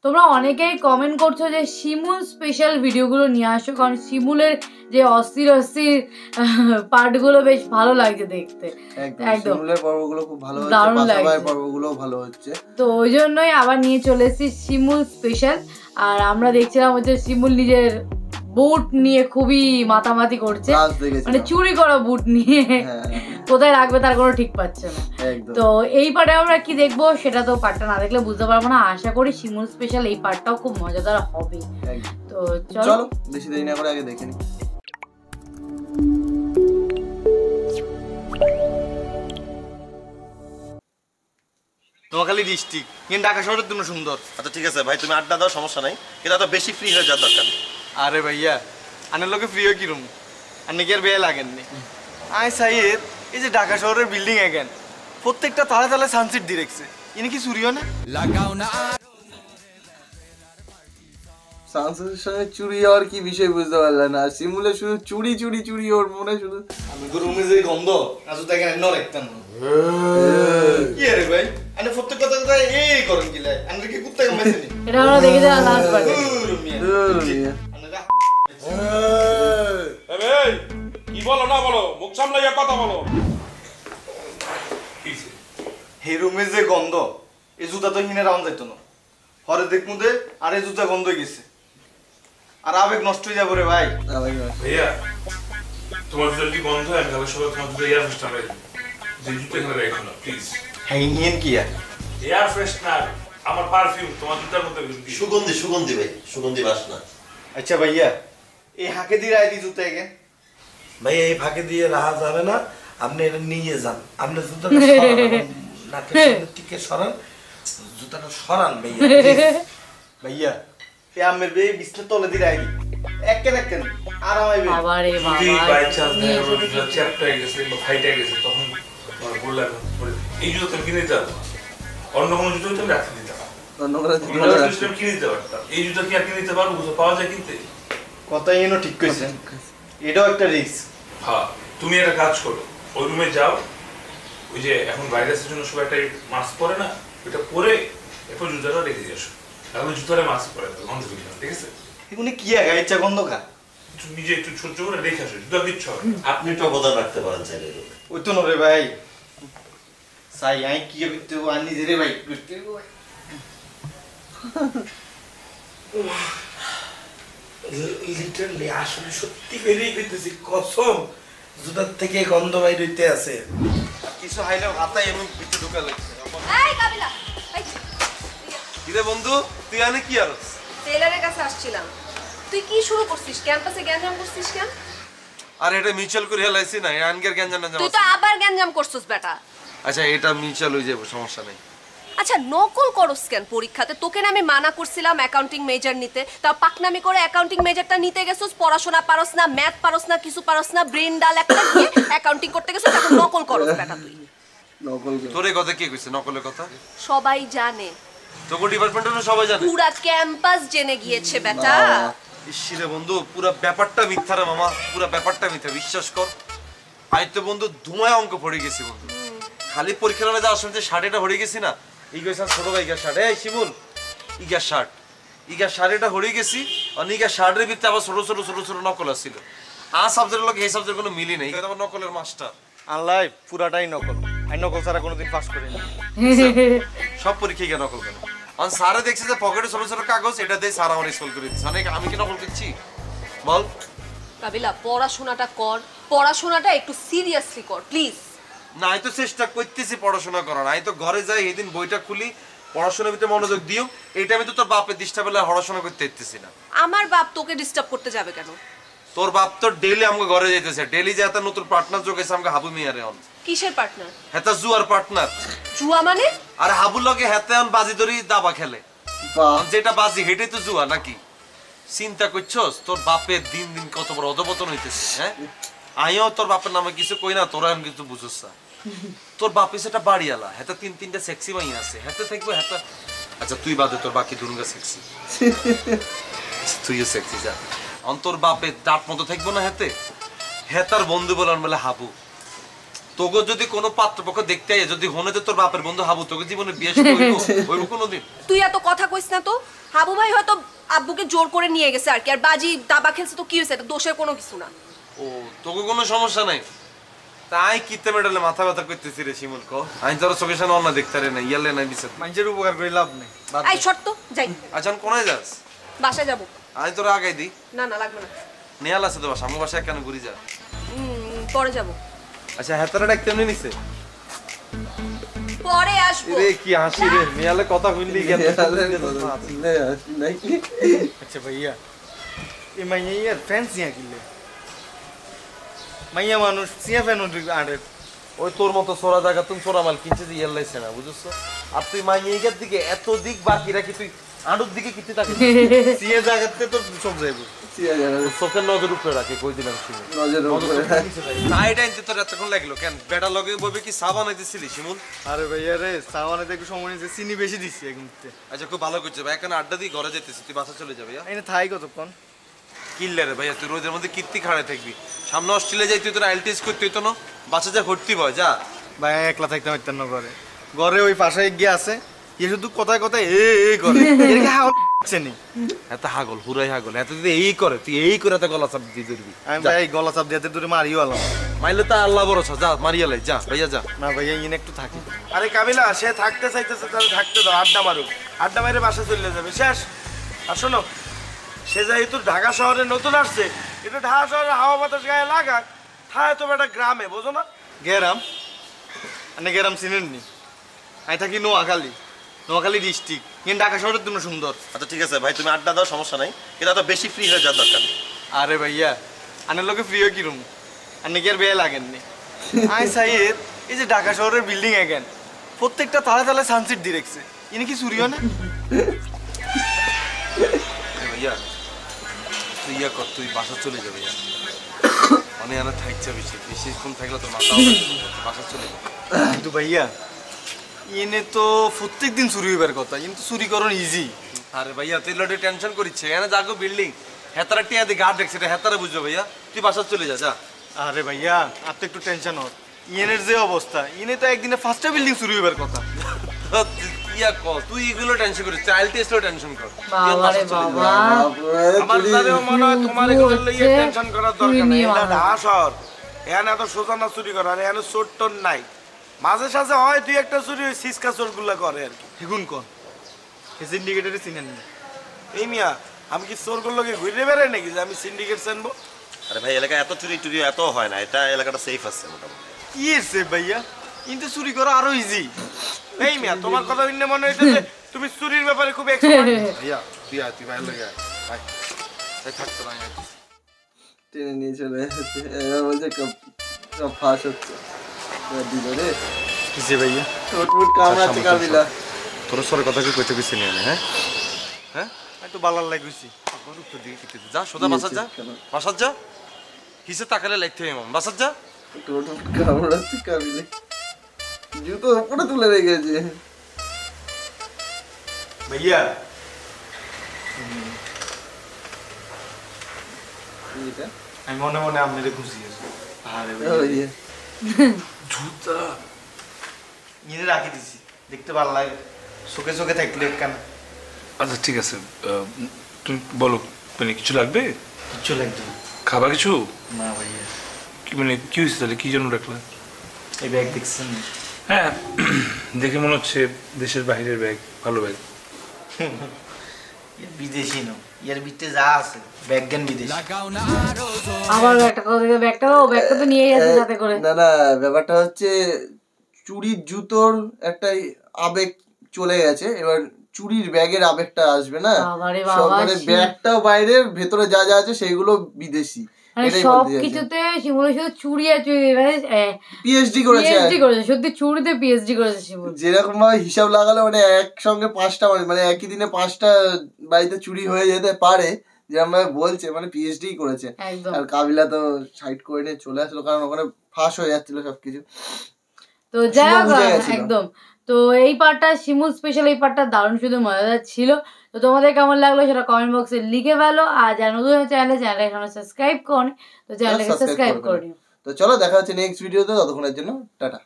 তোমরা অনেকেই কমেন্ট করছো যে শিমুল স্পেশাল ভিডিওগুলো নিয়ে আসো, কারণ শিমুলের যে অস্থির অস্থির পার্টগুলো বেশ ভালো লাগছে দেখতে। একদম শিমুলের পর্বগুলো খুব ভালো হচ্ছে, পাশাপাশি পর্বগুলো ভালো হচ্ছে, তো ওই জন্যই আবার নিয়ে চলে এসেছি শিমুল স্পেশাল। আর আমরা দেখছিলাম হচ্ছে শিমুল নিজের বুট নিয়ে খুবই মাতামাতি করছে, মানে চুরি করা বুট নিয়ে কোথায় রাখবে তার কোনো ঠিক পাচ্ছে না। তো এই পার্টে আমরা কি দেখবো সেটা তো পার্টটা না দেখলে বুঝতে পারবো না। আশা করি শিমুল স্পেশাল এই পার্টটাও খুব মজাদার হবে। তো চলো বেশি দেরি না করে আগে দেখে নিই। নোয়াখালী ডিস্ট্রিক্ট কিন্তু ঢাকা শহরের জন্য সুন্দর। আচ্ছা ঠিক আছে ভাই, তুমি আড্ডা দাও, সমস্যা নাই, কিন্তু এত বেশি ফ্রি হয়ে যাওয়ার দরকার। আরে ভাইয়া আনের লোকে ফ্রি হয়ে কিরম আর নাকি আর বেয়ে লাগেননি। আয় সাইয়ের এই যে ঢাকা শহরের বিল্ডিং এখন প্রত্যেকটা তালে তালে সানসেট দিয়ে রেখেছে, ইনি কি চুরিও না লাগাও না। সানসেটের সঙ্গে চুরি হওয়ার কি বিষয় বুঝতে পারলে না? শিমুলে শুধু চুরি চুরি চুরি, ওর মনে শুধু আমি তো রুমে যে গন্ধ আজ তো এখানে ন রাখতাম কি আরে ভাই আনে প্রত্যেক কথা কথা এই করেন কি লাই আনে কি কুত্তা কমেছে নি এটা আমরা দেখে যা লাস্ট পার্ট। এই কি বলো না বলো, মুখ সামলাইয়া কথা বলো। এই রুমে যে গন্ধ, এই জুতা তো হিনে রাউন্ড যাইতো না, হরে দেখ মুদে আর এই জুতা গন্ধ হয়ে গেছে, আর আবেগ নষ্ট হয়ে যাবো রে ভাই। ভাইয়া তোমার জুতা কি গন্ধ হয়? আমি কালকে সকালে তোমার জুতা এয়ার ফ্রেশনার রাখি, যে জুতা এখানে রাখো না প্লিজ। হ্যাঁ হিন কি এয়ার ফ্রেশনার আমার পারফিউম তোমার জুতার মধ্যে সুগন্ধি সুগন্ধি ভাই, সুগন্ধি বাসনা। আচ্ছা ভাইয়া এই হাঁকে দিয়ে রায় দি জুতা এগে ভাই এই ফাঁকে দিয়ে রাখা যাবে না, আপনি এটা নিয়ে যান, আপনি জুতাটা নাকের সামনে থেকে সরান, জুতাটা সরান ভাইয়া ভাইয়া এই আমের বে বিছনা তলে দিয়ে রায় দি একে দেখেন আরাম আইবে। বাবারে বাবা যদি বাই চান্স না জুতা চ্যাপটা হয়ে গেছে বা ফাইটা গেছে তখন তোমার ভুল লাগবে। এই জুতা তুমি কিনে দিতে পারো, অন্য কোনো জুতো তুমি রাখতে দিতে পারো, অন্য কোনো জুতো কিনে দিতে পারতাম। এই জুতা কি আর কিনে দিতে পারবো? পাওয়া যায় কিনতে। কথা এনো ঠিক কইছেন, এটাও একটা রিস্ক। হ্যাঁ তুমি একটা কাজ করো, ওই রুমে যাও, ওই যে এখন ভাইরাসের জন্য সবাই একটা মাস্ক পরে না, ওইটা পরে এরপর জুতাটা রেখে দিয়ে আসো, তাহলে জুতারে মাস্ক পরে গন্ধ ফিরে না, ঠিক আছে? এগুলো কি আগে ইচ্ছা গন্ধ খা, নিজে একটু সহ্য করে রেখে আসো, জুতা দিচ্ছ আপনি একটু অবদান রাখতে পারেন চাইলে। ওই তো নরে ভাই সাই আই কি করতে ও আনি রে ভাই করতে ভাই। লিটারলি আসলে সত্যি করেই কইতেছি, কসম জুতার থেকে গন্ধ বাইর হইতে আছে। কিছু হাইলে হাতায় এমন ভিতরে ঢোকা লাগছে। এই কাবিলা এই কিরে বন্ধু তুই আনে কি আরস? টেলারের কাছে আসছিলাম। তুই কি শুরু করছিস? ক্যাম্পাসে গ্যাঞ্জাম করছিস কেন? আরে এটা মিউচুয়াল করে হেলাইছি না, আনগের গ্যাঞ্জাম না। তুই তো আবার গ্যাঞ্জাম করছিস বেটা। আচ্ছা এটা মিউচুয়াল হয়ে যাবে, সমস্যা নাই। আচ্ছা নকল করস কেন পরীক্ষাতে? তোকে না আমি মানা করছিলাম অ্যাকাউন্টিং মেজর নিতে, তা পাকনামি করে অ্যাকাউন্টিং মেজরটা নিতে গেছস, পড়াশোনা পারস না, ম্যাথ পারস না, কিছু পারস না, ব্রেন ডাল একটা দিয়ে অ্যাকাউন্টিং করতে গেছস, এখন নকল করস বেটা তুই। নকল তোরে কথা কে কইছে নকলের কথা? সবাই জানে, তোকে ডিপার্টমেন্টের সবাই জানে, পুরো ক্যাম্পাস জেনে গিয়েছে বেটা। ইসিরে বন্ধু পুরো ব্যাপারটা মিথ্যা রে মামা, পুরো ব্যাপারটা মিথ্যা, বিশ্বাস কর। আই তো বন্ধু ধুমায় অঙ্ক পড়ে গেছি বন্ধু, খালি পরীক্ষার হলে যাওয়ার সময় শার্টটা হয়ে গেছি না, ইগা ছোট ভাইকার শার্ট, এই শিমুল ইগা শার্টটা হয়ে গেছি, আর ইগা শার্টের ভিতরে আবার ছোট ছোট ছোট ছোট নকল আছিল। আর সাবজেক্টের লোক এই সাবজেক্টের কোনো মিলি নেই, এটা নকলের মাস্টার। আল্লাহ পুরাটাই নকল, আমি নকল ছাড়া কোনোদিন পাস করিনি। সব পরীক্ষায় গিয়ে নকল করে। আর স্যারে দেখছে যে পকেটে ছোট ছোট কাগজ, এটা দিয়ে স্যার আমার স্কুল করে দিচ্ছে, অনেক আমি কি নকল করছি বল? কাবিলা পড়াশোনাটা কর, পড়াশোনাটা একটু সিরিয়াসলি কর প্লিজ। না আমি তো চেষ্টা করতেছি পড়াশোনা করার, আমি তো ঘরে যাই এদিন বইটা খুলি, পড়াশোনার ভিতরে মনোযোগ দিও। এইটা আমি তো তোর বাপের ডিস্টার্ব হলে পড়াশোনা করতে ইচ্ছেছি না। আমার বাপ তোকে ডিস্টার্ব করতে যাবে কেন? তোর বাপ তো ডেইলি আমাকে ঘরে যাইতেছে, ডেইলি যে একটা নতুন পার্টনার যোগাইছে আমাকে হাবু মিয়ারে অন। কিসের পার্টনার? হেতা জুয়ার পার্টনার। জুয়া মানে? আর হাবুর লগে হেতে অন বাজি ধরি দাবা খেলে, যেটা বাজি হেটাই তো জুয়া নাকি? চিন্তা করছস তোর বাপের দিন দিন কত বড় অধপতন হইতেছে। হ্যাঁ আইও তোর বাপের নামে কিছু কই না, তোরা আমি কিছু বুঝছস না। তোর বাপে সেটা বাড়িয়ালা, হেতা তিন তিনটা সেক্সি মাই আছে, হেতে থাকবো হেতা। আচ্ছা তুই বাদে তোর বাকি দুর্গা সেক্সি, তুইও সেক্সি যা। অন্তর বাপে দাঁত মতো থাকবো না হেতে, হেতার বন্ধু বলার বলে হাবু। তোকে যদি কোনো পাত্রপক্ষ দেখতে আয় যদি হনে যে তোর বাপের বন্ধু হাবু তোকে জীবনে বিয়ে শাদী হইব কোনোদিন? তুই এত কথা কইস না তো। হাবু ভাই হয়তো আব্বুকে জোর করে নিয়ে গেছে আর কি, আর বাজি দাবা খেলছে তো কি হয়েছে, এটা দোষের কোনো কিছু না। ও তোকে কোনো সমস্যা নাই, তাই কিতে মেডালে মাথা ব্যথা করতেছি রে শিমুল কো। আমি তোর চোখের সামনে অন্য দেখতে রে না, ইয়ালে নাই বিচার মানুষের উপকার করে লাভ নেই। আই শর্ত যাই। আচ্ছা কোনায় যাস? বাসায় যাবো। আমি তোর আগাই দিই। না না লাগবে না। নেয়াল আছে তো বাসা, আমার বাসায় কেন ঘুরি যা। পরে যাবো। আচ্ছা হেতারা ডাকতে এমনি নিছে? পরে আসবো। রে কি হাসি রে, নেয়ালে কথা কইলি গেল। আচ্ছা ভাইয়া এই মাইয়া ইয়ার ফ্যান সিয়া কিনলে মাইয়া মানুষ সিয়া ফ্যান আড়ে ওই তোর মতো সোরা জায়গা তুমি সোরা মাল কিনছে যে ইয়াল্লাইছে না বুঝছো। আর তুই মাইয়াইকার দিকে এত দিক বাকি রাখি তুই আড়ুর দিকে কিতে তাকিস? সিয়া জায়গাতে তো সব যাইবো। সিয়া জায়গা চোখের নজর উপরে রাখে কই দিলাম শুনে। নজর উপরে না এটা আনতে তোর এতক্ষণ লাগলো কেন? বেটা লগে বলবে কি চা বানাইতেছিলি শিমুল? আরে ভাইয়া রে চা বানাইতে একটু সময় নিয়েছে, চিনি বেশি দিচ্ছি এক মুহূর্তে। আচ্ছা খুব ভালো করছে ভাই, এখন আড্ডা দিয়ে ঘরে যেতেছি, তুই বাসা চলে যাবে। এনে থাই কতক্ষণ? কিল্লে রে ভাইয়া, তুই রোদের মধ্যে কীর্তি খাড়ায় থাকবি। সামনে অস্ট্রেলিয়া যাই তুই তোর আইএলটিএস করতে হইতো না, বাসা যা ভর্তি হয় যা। ভাই একলা থাকতে পারতেন না ঘরে, ঘরে ওই পাশে গিয়ে আছে এ শুধু কথায় কথায় এ করে এরকে হাগছে নি। এত হাগল হুরাই হাগল, এত যদি এই করে তুই এই করে এত গলা চাপ দিয়ে ধরবি। আমি ভাই গলা চাপ দিয়ে দূরে মারিও আলাম। মাইলে তা আল্লাহ ভরসা, যা মারিয়া লাই যা ভাইয়া যা। না ভাইয়া ইন একটু থাকি। আরে কাবিলা সে থাকতে চাইতেছে তাহলে থাকতে দাও, আড্ডা মারুক, আড্ডা মারে বাসা চলে যাবে শেষ। আর শোনো সে যেহেতু ঢাকা শহরে নতুন আসছে, একটু ঢাকা শহরে হাওয়া বাতাস গায়ে লাগাক, থায় তো একটা গ্রামে বোঝো না। গেরাম মানে গেরাম চিনেন নি? আমি থাকি নোয়াখালী, নোয়াখালী ডিস্ট্রিক্ট, কিন্তু ঢাকা শহরের জন্য সুন্দর। আচ্ছা ঠিক আছে ভাই, তুমি আড্ডা দাও, সমস্যা নাই, কিন্তু এত বেশি ফ্রি হয়ে যাওয়ার দরকার নেই। আরে ভাইয়া আনের লোকে ফ্রি হয় কিরম? আনে কি আর বেয়ে লাগেননি? আই সাইয়ের এই যে ঢাকা শহরের বিল্ডিং এগেন প্রত্যেকটা তালে তালে সানসেট দিয়ে রেখছে, ইনি কি চুরি হয় না? ভাইয়া তুই ইয়া কর, তুই বাসা চলে যাবে। অনেক আনা থাকছে বেশি বেশিক্ষণ থাকলে তোর মাথা বাসা চলে যাবে। কিন্তু ভাইয়া এনে তো প্রত্যেক দিন চুরি হইবার কথা, কিন্তু চুরি করুন ইজি। আরে ভাইয়া তুই লটে টেনশন করিচ্ছে এখানে যাগো বিল্ডিং হেতারা টিয়া দিয়ে গার্ড রেখছে, এটা হেতারা বুঝবে ভাইয়া, তুই বাসা চলে যা যা। আরে ভাইয়া আপনি একটু টেনশন হন, ইয়েনের যে অবস্থা ইনে তো একদিনে ফার্স্টে বিল্ডিং চুরি হইবার কথা। ইয়া কর তুই এগুলো টেনশন করিস, চাইল্ড টেস্টও টেনশন কর। বাবা রে বাবা, আমার দাঁড়িয়েও মনে হয় তোমার এগুলো লইয়ে টেনশন করার দরকার নেই। এটা ঢাকা শহর, এখানে এত সোজা না চুরি করার, এখানে চোর টোর নাই। মাঝে সাঝে হয় দুই একটা চুরি ওই সিসকা চোরগুলা করে আর কি। হিগুন কন সিন্ডিকেটারে চিনেন না? এই মিয়া আমি কি চোরগুলোকে ঘুরে বেড়াই নাকি যে আমি সিন্ডিকেট চিনবো? আরে ভাই এলাকায় এত চুরি টুরি এত হয় না, এটা এলাকাটা সেফ আছে মোটামুটি। কি সেফ ভাইয়া? কিন্তু চুরি করা আরো ইজি। এই মিয়া তোমার কথা শুনে মনে হইতেছে তুমি চুরির ব্যাপারে খুব এক্সপার্ট। ভাইয়া তুই আয়, তুই বাইরে লাগে ভাই তাই থাকতো না টেনে নিয়ে চলে যাচ্ছে, এবার বলছে সব ফাঁস হচ্ছে দিল রে। কিসে ভাইয়া? ঠোঁট কামড়াচ্ছে কাবিলা। তোর সরে কথা কি কইতে কইছি নি? হ্যাঁ হ্যাঁ আমি তো বালার লাগুছি। তোর দিকে কিতে যা, সোজা বাসার যা, বাসার যা, কিসে তাকালে লাইতে এমন বাসার যা। ঠোঁট কামড়াচ্ছে কাবিলে, জুতো উপরে তুলে রেখেছে। ভাইয়া আমি মনে মনে আপনাদের খুশি আছি। আরে ভাইয়া জুতা নিয়ে রাখি দিছি, দেখতে ভালো লাগে, চোখে চোখে থাকলে কেন। আচ্ছা ঠিক আছে, তুমি বলো মানে কিছু লাগবে? কিচ্ছু লাগবে খাবার কিছু? না ভাইয়া। কি মানে কি হয়েছে তাহলে, কি জন্য রাখলে? এই ব্যাগ দেখছেন? হ্যাঁ দেখে মনে হচ্ছে দেশের বাইরের ব্যাগ, ভালো ব্যাগ। বিদেশি না, এর ভিতরে যা আছে ব্যাগ জ্ঞান বিদেশি। আবার ব্যাগটা কোথা ব্যাগটা ও ব্যাগটা তো নিয়েই যাচ্ছে সাথে করে। না না ব্যাপারটা হচ্ছে চুরির জুতোর একটা আবেগ চলে গেছে, এবার চুরির ব্যাগের আবেগটা আসবে না। সব মানে ব্যাগটাও বাইরের, ভেতরে যা যা আছে সেগুলো বিদেশি। মানে সব কিছুতে শিমুল শুধু চুরি আর চুরি, মানে পিএইচডি করেছে, সত্যি চুরিতে পিএইচডি করেছে শিমুল। যেরকম ভাবে হিসাব লাগালে মানে একসঙ্গে 5টা মানে একই দিনে 5টা বাড়িতে চুরি হয়ে যেতে পারে, যেরকম ভাবে বলছে, মানে পিএইচডি করেছে। আর কাবিলা তো সাইড করে নিয়ে চলে আসলো, কারণ ওখানে ফাঁস হয়ে যাচ্ছিল সবকিছু। তো যাই হোক একদম, তো এই পার্টটা শিমুল স্পেশাল, এই পার্টটা দারুণ শুধু মজাদার ছিল। তো তোমাদের কেমন লাগলো সেটা কমেন্ট বক্সে লিখে ফেলো। আর যারা নতুন চ্যানেলে এখনো সাবস্ক্রাইব করনি তো চ্যানেলটাকে সাবস্ক্রাইব করে নিও। তো চলো দেখা হচ্ছে নেক্সট ভিডিওতে, ততক্ষণের জন্য টাটা।